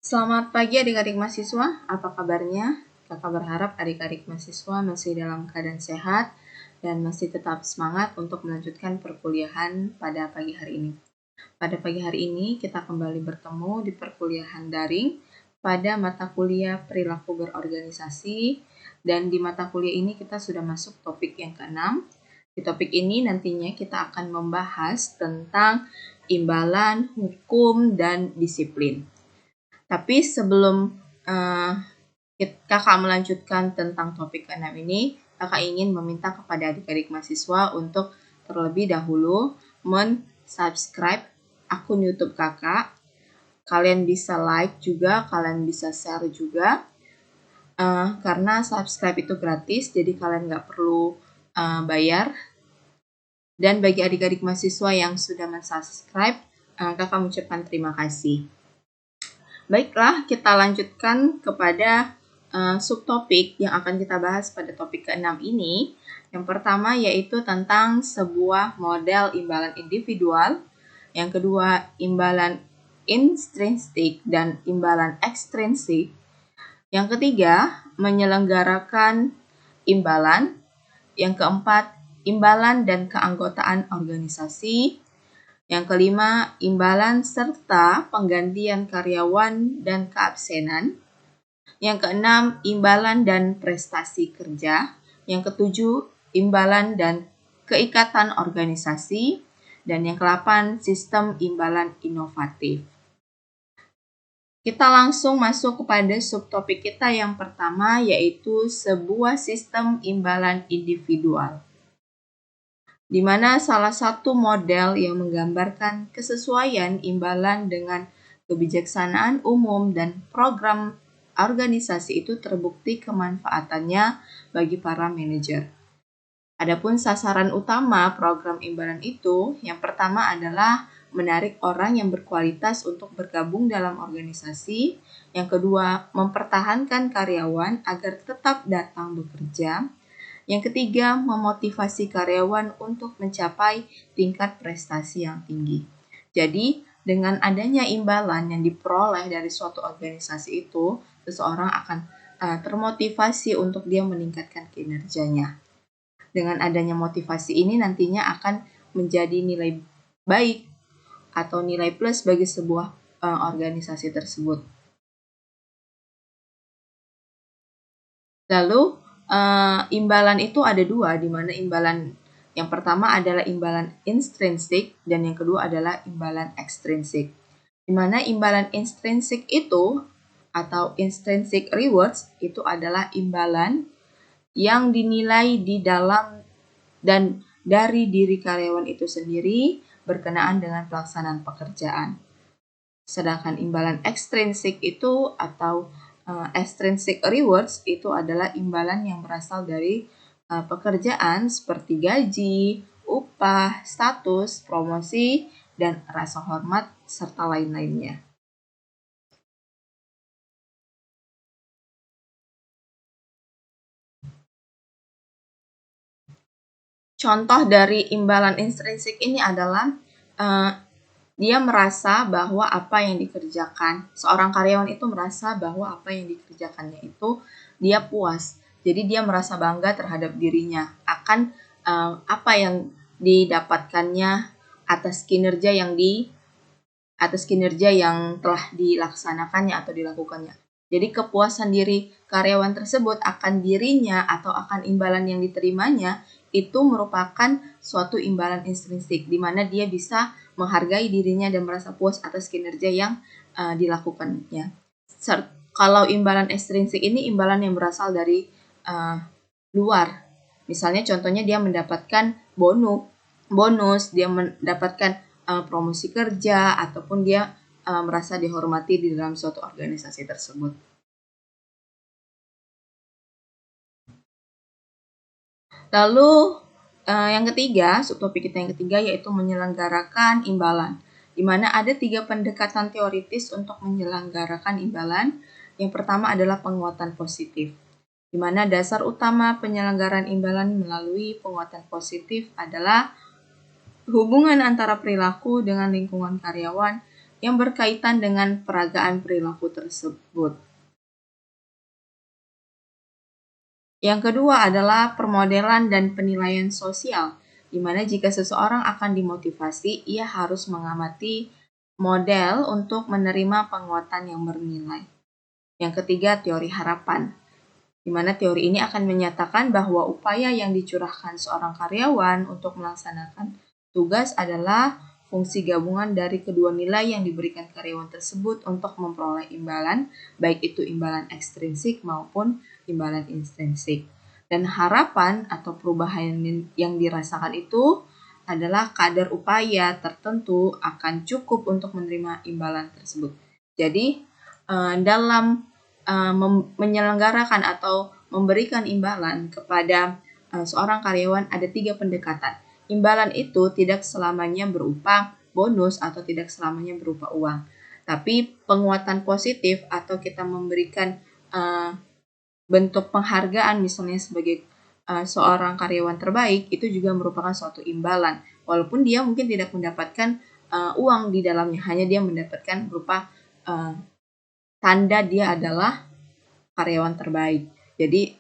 Selamat pagi adik-adik mahasiswa, apa kabarnya? Kakak berharap adik-adik mahasiswa masih dalam keadaan sehat dan masih tetap semangat untuk melanjutkan perkuliahan pada pagi hari ini. Pada pagi hari ini kita kembali bertemu di perkuliahan daring pada mata kuliah perilaku berorganisasi, dan di mata kuliah ini kita sudah masuk topik yang ke-6. Di topik ini nantinya kita akan membahas tentang imbalan, hukum, dan disiplin. Tapi sebelum kakak melanjutkan tentang topik ke-6 ini, kakak ingin meminta kepada adik-adik mahasiswa untuk terlebih dahulu men-subscribe akun YouTube kakak. Kalian bisa like juga, kalian bisa share juga. Karena subscribe itu gratis, jadi kalian nggak perlu bayar. Dan bagi adik-adik mahasiswa yang sudah men-subscribe, kakak mengucapkan terima kasih. Baiklah, kita lanjutkan kepada subtopik yang akan kita bahas pada topik ke-6 ini. Yang pertama yaitu tentang sebuah model imbalan individual. Yang kedua, imbalan intrinsik dan imbalan ekstrinsik. Yang ketiga, menyelenggarakan imbalan. Yang keempat, imbalan dan keanggotaan organisasi. Yang kelima, imbalan serta penggantian karyawan dan keabsenan. Yang keenam, imbalan dan prestasi kerja. Yang ketujuh, imbalan dan keikatan organisasi. Dan yang ke-8, sistem imbalan inovatif. Kita langsung masuk kepada subtopik kita yang pertama, yaitu sebuah sistem imbalan individual, di mana salah satu model yang menggambarkan kesesuaian imbalan dengan kebijaksanaan umum dan program organisasi itu terbukti kemanfaatannya bagi para manajer. Adapun sasaran utama program imbalan itu, yang pertama adalah menarik orang yang berkualitas untuk bergabung dalam organisasi. Yang kedua, mempertahankan karyawan agar tetap datang bekerja. Yang ketiga, memotivasi karyawan untuk mencapai tingkat prestasi yang tinggi. Jadi, dengan adanya imbalan yang diperoleh dari suatu organisasi itu, seseorang akan termotivasi untuk dia meningkatkan kinerjanya. Dengan adanya motivasi ini nantinya akan menjadi nilai baik atau nilai plus bagi sebuah organisasi tersebut. Lalu, imbalan itu ada dua, di mana imbalan yang pertama adalah imbalan intrinsik dan yang kedua adalah imbalan ekstrinsik. Di mana imbalan intrinsik itu atau intrinsic rewards itu adalah imbalan yang dinilai di dalam dan dari diri karyawan itu sendiri berkenaan dengan pelaksanaan pekerjaan. Sedangkan imbalan ekstrinsik itu atau extrinsic rewards itu adalah imbalan yang berasal dari pekerjaan seperti gaji, upah, status, promosi, dan rasa hormat, serta lain-lainnya. Contoh dari imbalan intrinsik ini adalah dia merasa bahwa apa yang dikerjakan, seorang karyawan itu merasa bahwa apa yang dikerjakannya itu dia puas. Jadi dia merasa bangga terhadap dirinya akan apa yang didapatkannya atas kinerja yang telah dilaksanakannya atau dilakukannya. Jadi kepuasan diri karyawan tersebut akan dirinya atau akan imbalan yang diterimanya itu merupakan suatu imbalan intrinsik, di mana dia bisa menghargai dirinya dan merasa puas atas kinerja yang dilakukannya. Kalau imbalan ekstrinsik ini imbalan yang berasal dari luar. Misalnya contohnya dia mendapatkan bonus, dia mendapatkan promosi kerja, ataupun dia merasa dihormati di dalam suatu organisasi tersebut. Lalu yang ketiga, subtopik kita yang ketiga yaitu menyelenggarakan imbalan, di mana ada 3 pendekatan teoritis untuk menyelenggarakan imbalan. Yang pertama adalah penguatan positif, di mana dasar utama penyelenggaraan imbalan melalui penguatan positif adalah hubungan antara perilaku dengan lingkungan karyawan yang berkaitan dengan peragaan perilaku tersebut. Yang kedua adalah permodelan dan penilaian sosial, di mana jika seseorang akan dimotivasi, ia harus mengamati model untuk menerima penguatan yang bernilai. Yang ketiga, teori harapan, di mana teori ini akan menyatakan bahwa upaya yang dicurahkan seorang karyawan untuk melaksanakan tugas adalah fungsi gabungan dari kedua nilai yang diberikan karyawan tersebut untuk memperoleh imbalan, baik itu imbalan ekstrinsik maupun imbalan intrinsik. Dan harapan atau perubahan yang dirasakan itu adalah kadar upaya tertentu akan cukup untuk menerima imbalan tersebut. Jadi, dalam menyelenggarakan atau memberikan imbalan kepada seorang karyawan ada 3 pendekatan. Imbalan itu tidak selamanya berupa bonus atau tidak selamanya berupa uang. Tapi penguatan positif atau kita memberikan bentuk penghargaan misalnya sebagai seorang karyawan terbaik itu juga merupakan suatu imbalan. Walaupun dia mungkin tidak mendapatkan uang di dalamnya, hanya dia mendapatkan berupa tanda dia adalah karyawan terbaik. Jadi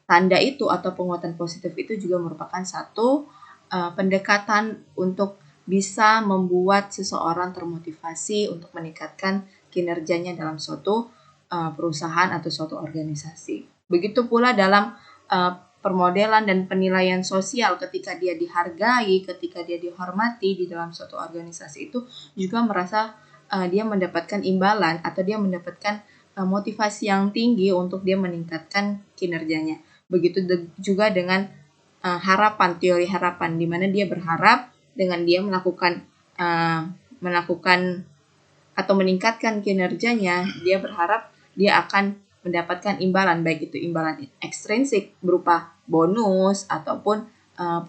tanda itu atau penguatan positif itu juga merupakan satu pendekatan untuk bisa membuat seseorang termotivasi untuk meningkatkan kinerjanya dalam suatu perusahaan atau suatu organisasi. Begitu pula dalam permodelan dan penilaian sosial, ketika dia dihargai, ketika dia dihormati di dalam suatu organisasi itu juga merasa dia mendapatkan imbalan atau dia mendapatkan motivasi yang tinggi untuk dia meningkatkan kinerjanya. Begitu juga dengan harapan, teori harapan, di mana dia berharap dengan dia melakukan atau meningkatkan kinerjanya, dia berharap dia akan mendapatkan imbalan, baik itu imbalan ekstrinsik berupa bonus ataupun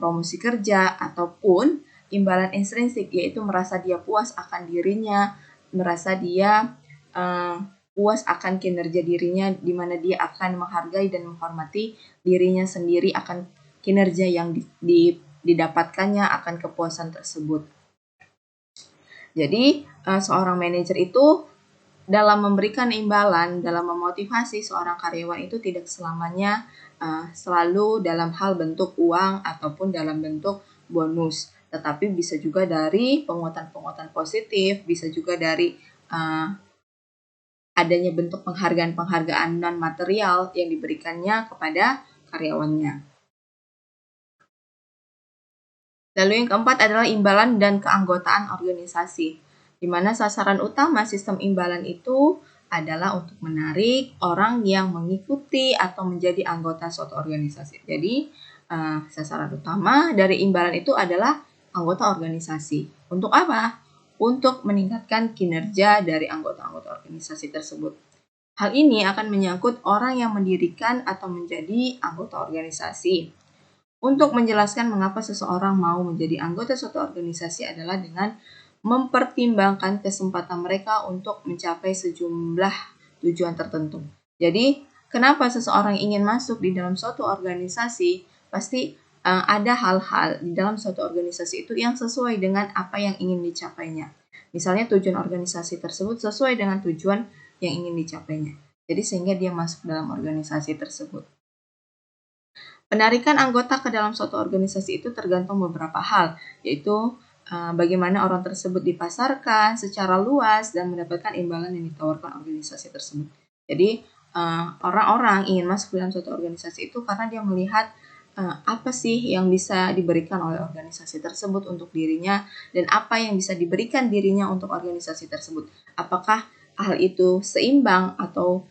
promosi kerja, ataupun imbalan intrinsik, yaitu merasa dia puas akan dirinya, merasa dia puas akan kinerja dirinya, di mana dia akan menghargai dan menghormati dirinya sendiri akan kinerja yang didapatkannya, akan kepuasan tersebut. Jadi, seorang manajer itu dalam memberikan imbalan, dalam memotivasi seorang karyawan itu tidak selamanya selalu dalam hal bentuk uang ataupun dalam bentuk bonus, tetapi bisa juga dari penguatan-penguatan positif, bisa juga dari adanya bentuk penghargaan-penghargaan non-material yang diberikannya kepada karyawannya. Lalu yang keempat adalah imbalan dan keanggotaan organisasi, di mana sasaran utama sistem imbalan itu adalah untuk menarik orang yang mengikuti atau menjadi anggota suatu organisasi. Jadi, sasaran utama dari imbalan itu adalah anggota organisasi. Untuk apa? Untuk meningkatkan kinerja dari anggota-anggota organisasi tersebut. Hal ini akan menyangkut orang yang mendirikan atau menjadi anggota organisasi. Untuk menjelaskan mengapa seseorang mau menjadi anggota suatu organisasi adalah dengan mempertimbangkan kesempatan mereka untuk mencapai sejumlah tujuan tertentu. Jadi, kenapa seseorang ingin masuk di dalam suatu organisasi? Pasti ada hal-hal di dalam suatu organisasi itu yang sesuai dengan apa yang ingin dicapainya. Misalnya tujuan organisasi tersebut sesuai dengan tujuan yang ingin dicapainya. Jadi sehingga dia masuk dalam organisasi tersebut. Penarikan anggota ke dalam suatu organisasi itu tergantung beberapa hal, yaitu bagaimana orang tersebut dipasarkan secara luas dan mendapatkan imbalan yang ditawarkan organisasi tersebut. Jadi, orang-orang ingin masuk dalam suatu organisasi itu karena dia melihat apa sih yang bisa diberikan oleh organisasi tersebut untuk dirinya, dan apa yang bisa diberikan dirinya untuk organisasi tersebut. Apakah hal itu seimbang atau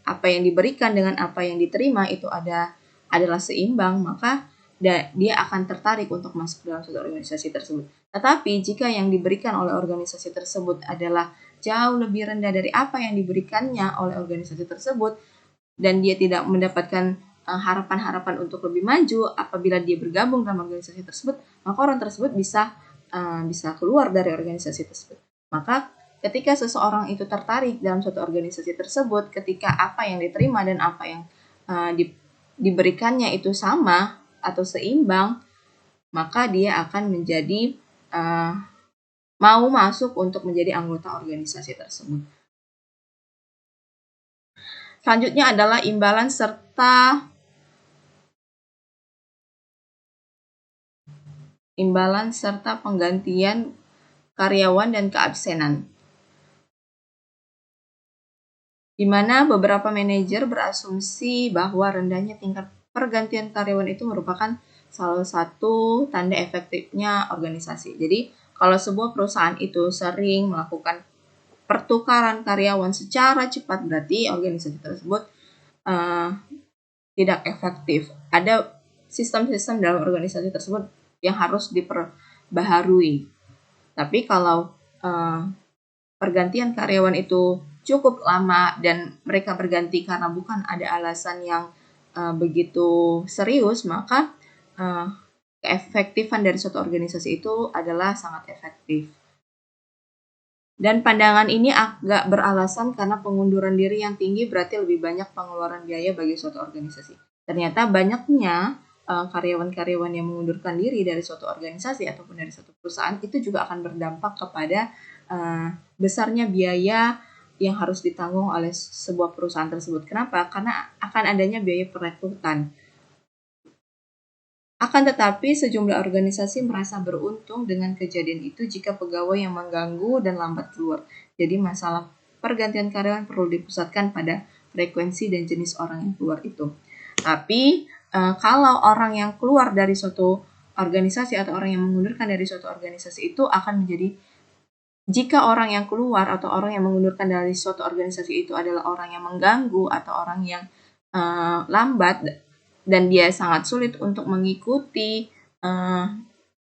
apa yang diberikan dengan apa yang diterima itu adalah seimbang, maka dia akan tertarik untuk masuk dalam suatu organisasi tersebut. Tetapi jika yang diberikan oleh organisasi tersebut adalah jauh lebih rendah dari apa yang diberikannya oleh organisasi tersebut, dan dia tidak mendapatkan harapan-harapan untuk lebih maju apabila dia bergabung dalam organisasi tersebut, maka orang tersebut bisa keluar dari organisasi tersebut. Maka ketika seseorang itu tertarik dalam suatu organisasi tersebut, ketika apa yang diterima dan apa yang diberikannya itu sama atau seimbang, maka dia akan menjadi mau masuk untuk menjadi anggota organisasi tersebut. Selanjutnya adalah imbalan serta penggantian karyawan dan keabsenan, di mana beberapa manajer berasumsi bahwa rendahnya tingkat pergantian karyawan itu merupakan salah satu tanda efektifnya organisasi. Jadi, kalau sebuah perusahaan itu sering melakukan pertukaran karyawan secara cepat, berarti organisasi tersebut tidak efektif. Ada sistem-sistem dalam organisasi tersebut yang harus diperbaharui. Tapi kalau pergantian karyawan itu cukup lama dan mereka berganti karena bukan ada alasan yang begitu serius, maka keefektifan dari suatu organisasi itu adalah sangat efektif. Dan pandangan ini agak beralasan karena pengunduran diri yang tinggi berarti lebih banyak pengeluaran biaya bagi suatu organisasi. Ternyata banyaknya karyawan-karyawan yang mengundurkan diri dari suatu organisasi ataupun dari suatu perusahaan itu juga akan berdampak kepada besarnya biaya yang harus ditanggung oleh sebuah perusahaan tersebut. Kenapa? Karena akan adanya biaya perekrutan. Akan tetapi, sejumlah organisasi merasa beruntung dengan kejadian itu jika pegawai yang mengganggu dan lambat keluar. Jadi masalah pergantian karyawan perlu dipusatkan pada frekuensi dan jenis orang yang keluar itu. Tapi, kalau orang yang keluar dari suatu organisasi atau orang yang mengundurkan dari suatu organisasi itu akan menjadi, jika orang yang keluar atau orang yang mengundurkan dari suatu organisasi itu adalah orang yang mengganggu atau orang yang lambat, dan dia sangat sulit untuk mengikuti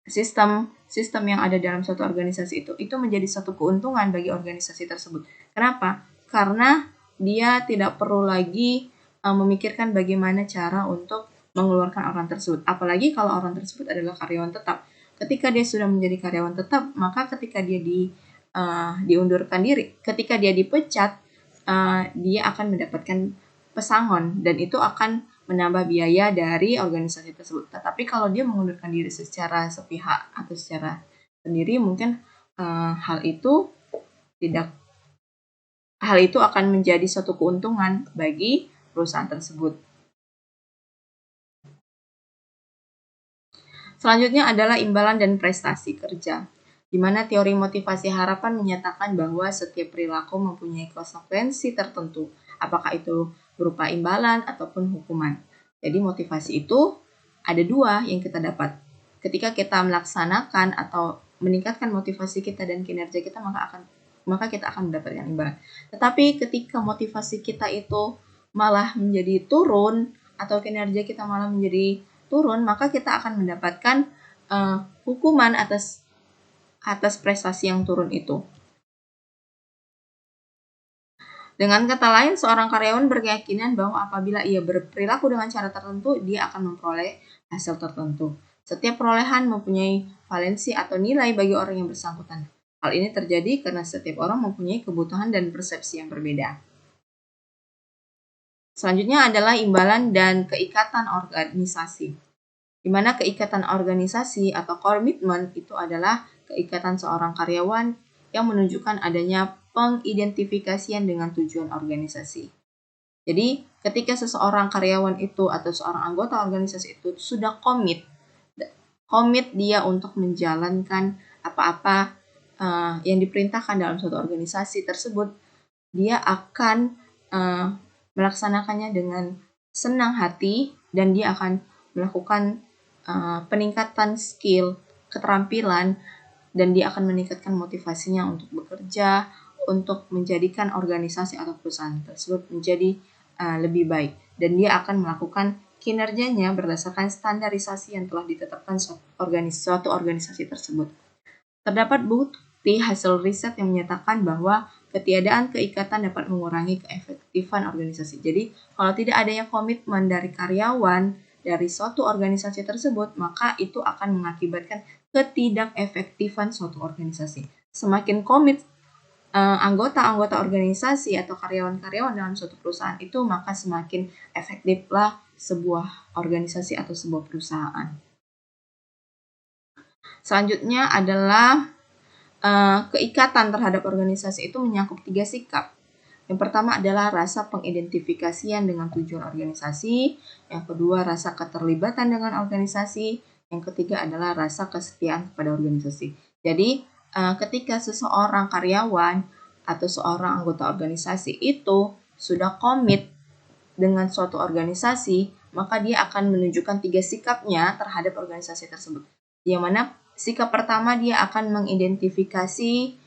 sistem yang ada dalam suatu organisasi itu menjadi satu keuntungan bagi organisasi tersebut. Kenapa? Karena dia tidak perlu lagi memikirkan bagaimana cara untuk mengeluarkan orang tersebut. Apalagi kalau orang tersebut adalah karyawan tetap. Ketika dia sudah menjadi karyawan tetap, maka ketika dia diundurkan diri, ketika dia dipecat, dia akan mendapatkan pesangon dan itu akan menambah biaya dari organisasi tersebut. Tetapi kalau dia mengundurkan diri secara sepihak atau secara sendiri, mungkin hal itu akan menjadi suatu keuntungan bagi perusahaan tersebut. Selanjutnya adalah imbalan dan prestasi kerja, di mana teori motivasi harapan menyatakan bahwa setiap perilaku mempunyai konsekuensi tertentu, apakah itu berupa imbalan ataupun hukuman. Jadi motivasi itu ada dua yang kita dapat. Ketika kita melaksanakan atau meningkatkan motivasi kita dan kinerja kita, maka kita akan mendapatkan imbalan. Tetapi ketika motivasi kita itu malah menjadi turun atau kinerja kita malah menjadi turun, maka kita akan mendapatkan hukuman atas prestasi yang turun itu. Dengan kata lain, seorang karyawan berkeyakinan bahwa apabila ia berperilaku dengan cara tertentu, dia akan memperoleh hasil tertentu. Setiap perolehan mempunyai valensi atau nilai bagi orang yang bersangkutan. Hal ini terjadi karena setiap orang mempunyai kebutuhan dan persepsi yang berbeda. Selanjutnya adalah imbalan dan keikatan organisasi, di mana keikatan organisasi atau komitmen itu adalah keikatan seorang karyawan yang menunjukkan adanya pengidentifikasian dengan tujuan organisasi. Jadi, ketika seseorang karyawan itu atau seorang anggota organisasi itu sudah komit dia untuk menjalankan apa-apa yang diperintahkan dalam suatu organisasi tersebut, dia akan melaksanakannya dengan senang hati dan dia akan melakukan peningkatan skill, keterampilan, dan dia akan meningkatkan motivasinya untuk bekerja, untuk menjadikan organisasi atau perusahaan tersebut menjadi lebih baik. Dan dia akan melakukan kinerjanya berdasarkan standarisasi yang telah ditetapkan suatu organisasi tersebut. Terdapat bukti hasil riset yang menyatakan bahwa ketiadaan keikatan dapat mengurangi keefektifan organisasi. Jadi, kalau tidak adanya komitmen dari karyawan dari suatu organisasi tersebut, maka itu akan mengakibatkan ketidakefektifan suatu organisasi. Semakin komit anggota-anggota organisasi atau karyawan-karyawan dalam suatu perusahaan itu, maka semakin efektiflah sebuah organisasi atau sebuah perusahaan. Selanjutnya adalah keikatan terhadap organisasi itu menyangkut 3 sikap. Yang pertama adalah rasa pengidentifikasian dengan tujuan organisasi, yang kedua rasa keterlibatan dengan organisasi, yang ketiga adalah rasa kesetiaan kepada organisasi. Jadi, ketika seseorang karyawan atau seorang anggota organisasi itu sudah komit dengan suatu organisasi, maka dia akan menunjukkan 3 sikapnya terhadap organisasi tersebut. Yang mana sikap pertama dia akan mengidentifikasi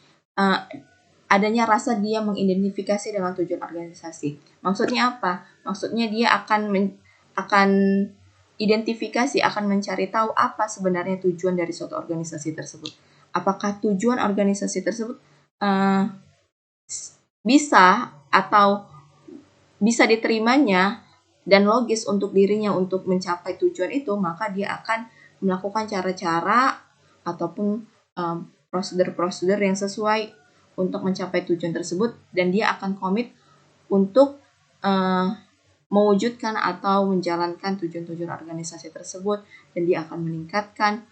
adanya rasa dia mengidentifikasi dengan tujuan organisasi. Maksudnya apa? Maksudnya dia akan identifikasi, akan mencari tahu apa sebenarnya tujuan dari suatu organisasi tersebut. Apakah tujuan organisasi tersebut bisa atau bisa diterimanya dan logis untuk dirinya untuk mencapai tujuan itu, maka dia akan melakukan cara-cara ataupun prosedur-prosedur yang sesuai untuk mencapai tujuan tersebut, dan dia akan komit untuk mewujudkan atau menjalankan tujuan-tujuan organisasi tersebut, dan dia akan meningkatkan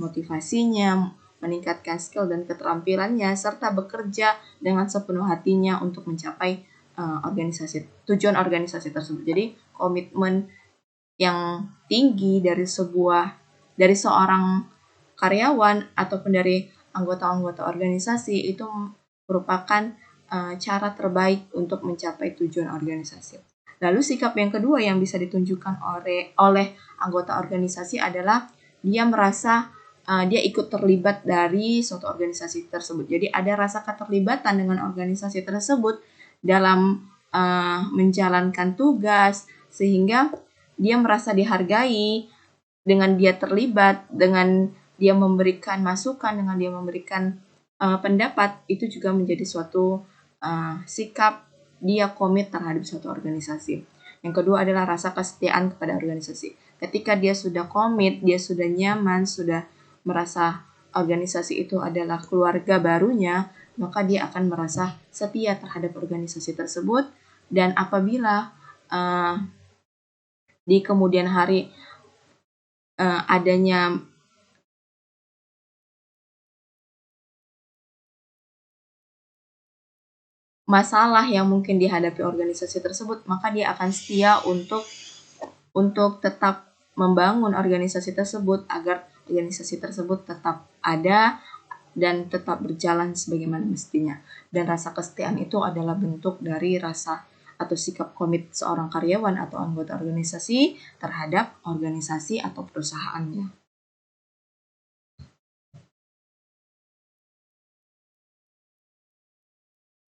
motivasinya, meningkatkan skill dan keterampilannya, serta bekerja dengan sepenuh hatinya untuk mencapai tujuan organisasi tersebut. Jadi komitmen yang tinggi dari seorang karyawan ataupun dari anggota-anggota organisasi itu merupakan cara terbaik untuk mencapai tujuan organisasi. Lalu sikap yang kedua yang bisa ditunjukkan oleh anggota organisasi adalah dia merasa dia ikut terlibat dari suatu organisasi tersebut. Jadi ada rasa keterlibatan dengan organisasi tersebut dalam menjalankan tugas, sehingga dia merasa dihargai dengan dia terlibat, dengan dia memberikan masukan, dengan dia memberikan pendapat. Itu juga menjadi suatu sikap dia komit terhadap suatu organisasi. Yang kedua adalah rasa kesetiaan kepada organisasi. Ketika dia sudah komit, dia sudah nyaman, sudah merasa organisasi itu adalah keluarga barunya, maka dia akan merasa setia terhadap organisasi tersebut. Dan apabila di kemudian hari adanya masalah yang mungkin dihadapi organisasi tersebut, maka dia akan setia untuk tetap membangun organisasi tersebut agar organisasi tersebut tetap ada dan tetap berjalan sebagaimana mestinya. Dan rasa kesetiaan itu adalah bentuk dari rasa atau sikap komit seorang karyawan atau anggota organisasi terhadap organisasi atau perusahaannya.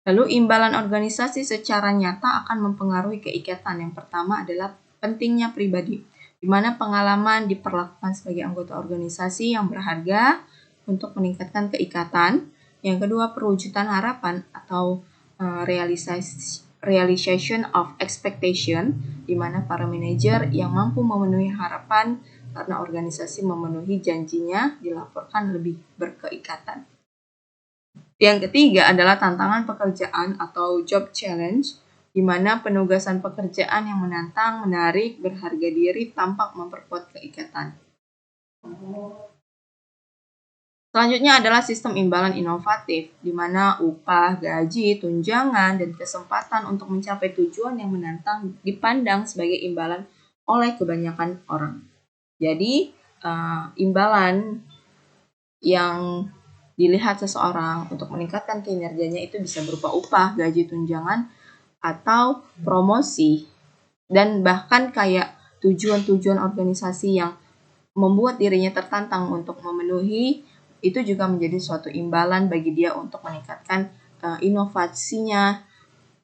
Lalu imbalan organisasi secara nyata akan mempengaruhi keikatan. Yang pertama adalah pentingnya pribadi, di mana pengalaman diperlakukan sebagai anggota organisasi yang berharga untuk meningkatkan keikatan. Yang kedua, perwujudan harapan atau realization of expectation, di mana para manajer yang mampu memenuhi harapan karena organisasi memenuhi janjinya dilaporkan lebih berkeikatan. Yang ketiga adalah tantangan pekerjaan atau job challenge, di mana penugasan pekerjaan yang menantang, menarik, berharga diri tampak memperkuat keikatan. Selanjutnya adalah sistem imbalan inovatif, di mana upah, gaji, tunjangan, dan kesempatan untuk mencapai tujuan yang menantang dipandang sebagai imbalan oleh kebanyakan orang. Jadi, imbalan yang dilihat seseorang untuk meningkatkan kinerjanya itu bisa berupa upah, gaji, tunjangan, atau promosi, dan bahkan kayak tujuan-tujuan organisasi yang membuat dirinya tertantang untuk memenuhi, itu juga menjadi suatu imbalan bagi dia untuk meningkatkan inovasinya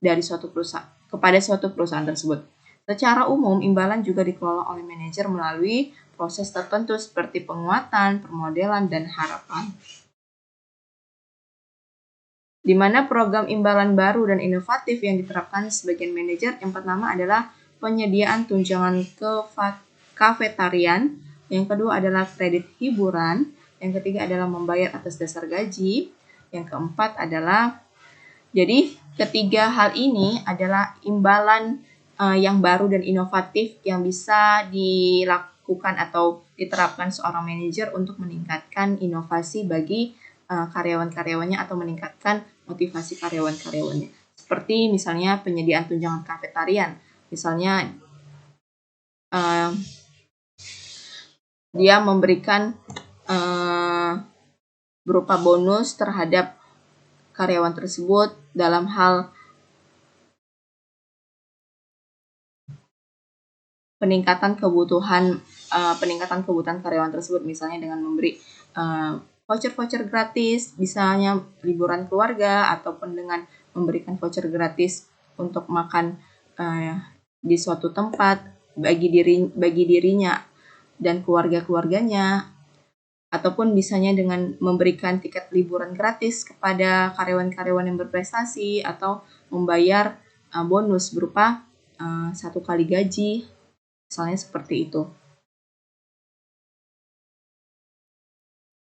dari suatu perusahaan kepada suatu perusahaan tersebut. Secara umum, imbalan juga dikelola oleh manajer melalui proses tertentu seperti penguatan, permodelan, dan harapan. Di mana program imbalan baru dan inovatif yang diterapkan sebagian manajer, yang pertama adalah penyediaan tunjangan kafetarian, yang kedua adalah kredit hiburan, yang ketiga adalah membayar atas dasar gaji, yang keempat adalah, jadi ketiga hal ini adalah imbalan yang baru dan inovatif yang bisa dilakukan atau diterapkan seorang manajer untuk meningkatkan inovasi bagi karyawan-karyawannya atau meningkatkan motivasi karyawan-karyawannya. Seperti misalnya penyediaan tunjangan kafetarian. Misalnya dia memberikan berupa bonus terhadap karyawan tersebut dalam hal peningkatan kebutuhan karyawan tersebut, misalnya dengan memberi voucher-voucher gratis, misalnya liburan keluarga, ataupun dengan memberikan voucher gratis untuk makan di suatu tempat bagi dirinya dan keluarganya, ataupun misalnya dengan memberikan tiket liburan gratis kepada karyawan-karyawan yang berprestasi, atau membayar bonus berupa 1 kali gaji, misalnya seperti itu.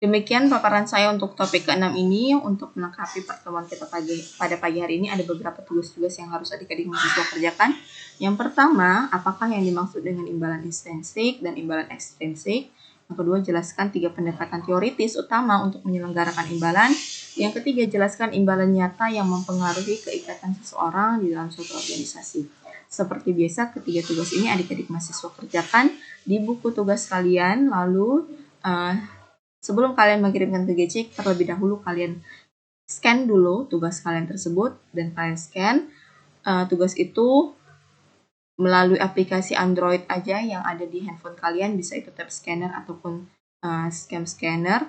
Demikian paparan saya untuk topik ke-6 ini. Untuk melengkapi pertemuan kita pada pagi hari ini, ada beberapa tugas-tugas yang harus adik-adik mahasiswa kerjakan. Yang pertama, apakah yang dimaksud dengan imbalan intrinsik dan imbalan ekstrinsik? Yang kedua, jelaskan 3 pendekatan teoritis utama untuk menyelenggarakan imbalan. Yang ketiga, jelaskan imbalan nyata yang mempengaruhi keikatan seseorang di dalam suatu organisasi. Seperti biasa, ketiga tugas ini adik-adik mahasiswa kerjakan di buku tugas kalian. Lalu, sebelum kalian mengirimkan ke GC, terlebih dahulu kalian scan dulu tugas kalian tersebut, dan kalian scan tugas itu melalui aplikasi Android aja yang ada di handphone kalian, bisa itu tab scanner ataupun scam scanner.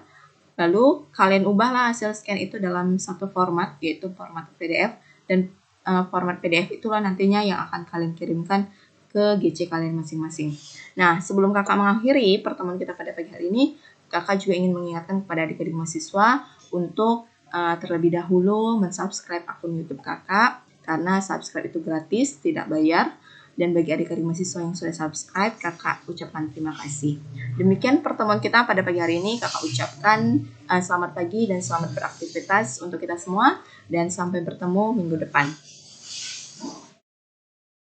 Lalu kalian ubahlah hasil scan itu dalam satu format, yaitu format PDF, dan format PDF itulah nantinya yang akan kalian kirimkan ke GC kalian masing-masing. Nah, sebelum kakak mengakhiri pertemuan kita pada pagi hari ini, kakak juga ingin mengingatkan kepada adik-adik mahasiswa untuk terlebih dahulu mensubscribe akun YouTube kakak, karena subscribe itu gratis, tidak bayar. Dan bagi adik-adik mahasiswa yang sudah subscribe, kakak ucapkan terima kasih. Demikian pertemuan kita pada pagi hari ini. Kakak ucapkan selamat pagi dan selamat beraktivitas untuk kita semua. Dan sampai bertemu minggu depan.